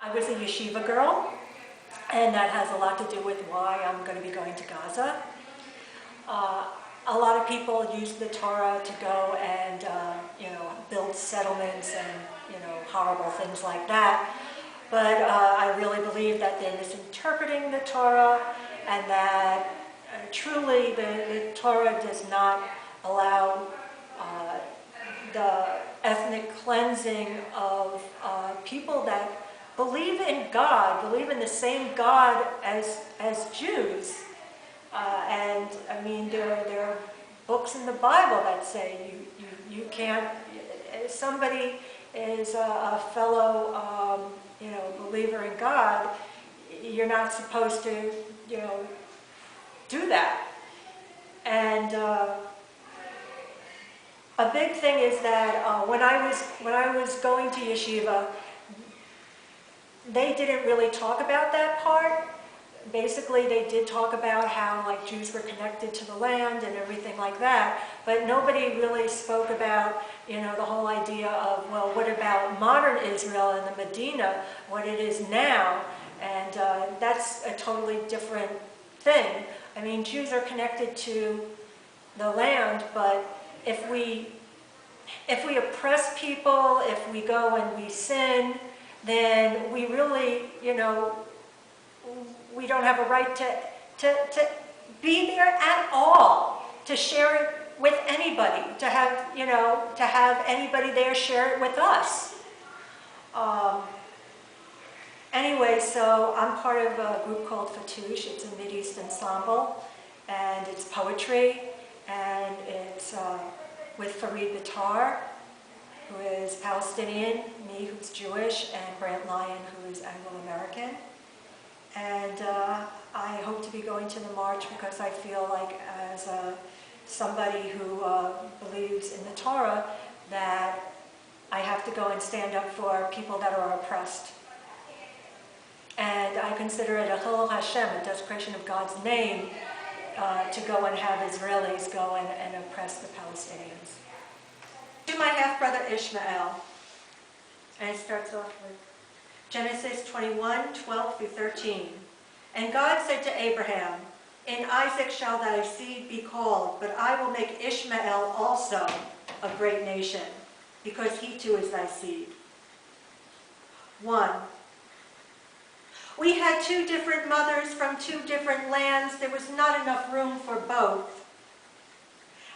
I was a yeshiva girl, and that has a lot to do with why I'm going to be going to Gaza. A lot of people use the Torah to go and, build settlements and, horrible things like that. But I really believe that they're misinterpreting the Torah, and that truly the Torah does not allow the ethnic cleansing of people that believe in God, believe in the same God as Jews. And I mean, there are books in the Bible that say you can't, if somebody is a fellow, believer in God, you're not supposed to, do that. And a big thing is that when I was going to yeshiva, they didn't really talk about that part. Basically, they did talk about how Jews were connected to the land and everything like that, but nobody really spoke about the whole idea of, well, what about modern Israel and the Medina, what it is now, and that's a totally different thing. I mean, Jews are connected to the land, but if we oppress people, if we go and we sin, then we really, we don't have a right to be there at all, to share it with anybody, to have anybody there share it with us. Anyway, so I'm part of a group called Fatouche. It's a Mideast ensemble, and it's poetry, and it's with Farid Bitar, who is Palestinian, me who's Jewish, and Grant Lyon, who is Anglo-American. And I hope to be going to the march because I feel like, as somebody who believes in the Torah, that I have to go and stand up for people that are oppressed. And I consider it a Chilul Hashem, a desecration of God's name, to go and have Israelis go and oppress the Palestinians. To my half-brother Ishmael, and it starts off with Genesis 21, 12 through 13. And God said to Abraham, in Isaac shall thy seed be called, but I will make Ishmael also a great nation, because he too is thy seed. 1. We had 2 different mothers from 2 different lands. There was not enough room for both.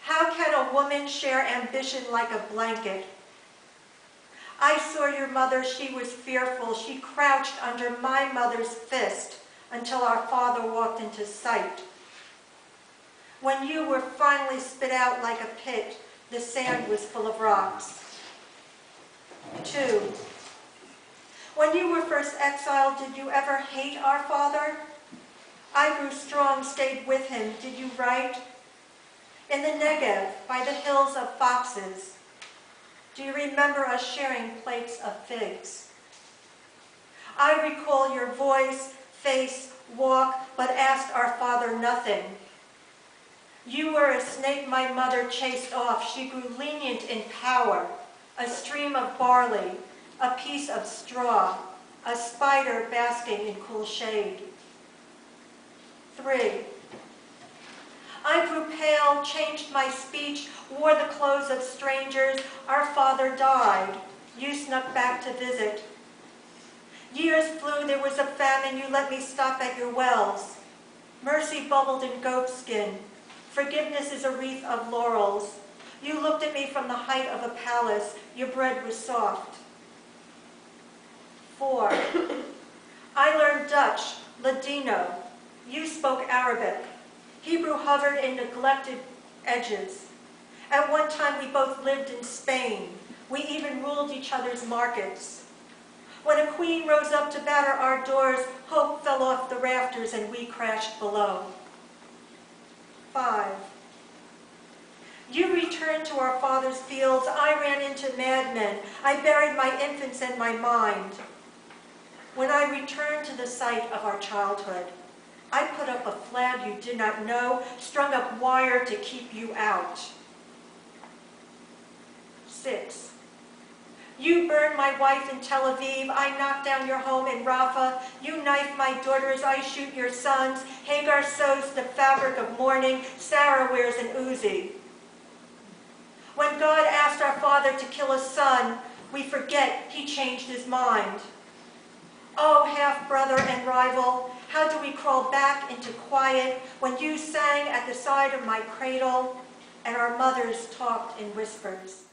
How can a woman share ambition like a blanket? I saw your mother, she was fearful. She crouched under my mother's fist until our father walked into sight. When you were finally spit out like a pit, the sand was full of rocks. 2. When you were first exiled, did you ever hate our father? I grew strong, stayed with him. Did you write? In the Negev, by the hills of foxes, do you remember us sharing plates of figs? I recall your voice, face, walk, but asked our father nothing. You were a snake my mother chased off. She grew lenient in power, a stream of barley, a piece of straw, a spider basking in cool shade. 3. I grew pale, changed my speech, wore the clothes of strangers. Our father died. You snuck back to visit. Years flew, there was a famine. You let me stop at your wells. Mercy bubbled in goatskin. Forgiveness is a wreath of laurels. You looked at me from the height of a palace. Your bread was soft. 4. I learned Dutch, Ladino. You spoke Arabic. Hebrew hovered in neglected edges. At one time, we both lived in Spain. We even ruled each other's markets. When a queen rose up to batter our doors, hope fell off the rafters and we crashed below. 5. You returned to our father's fields. I ran into madmen. I buried my infants and my mind. When I returned to the site of our childhood, I put up a flag you did not know, strung up wire to keep you out. 6. You burned my wife in Tel Aviv. I knocked down your home in Rafah. You knife my daughters. I shoot your sons. Hagar sews the fabric of mourning. Sarah wears an Uzi. When God asked our father to kill a son, we forget he changed his mind. Oh, half-brother and rival, how do we crawl back into quiet when you sang at the side of my cradle and our mothers talked in whispers?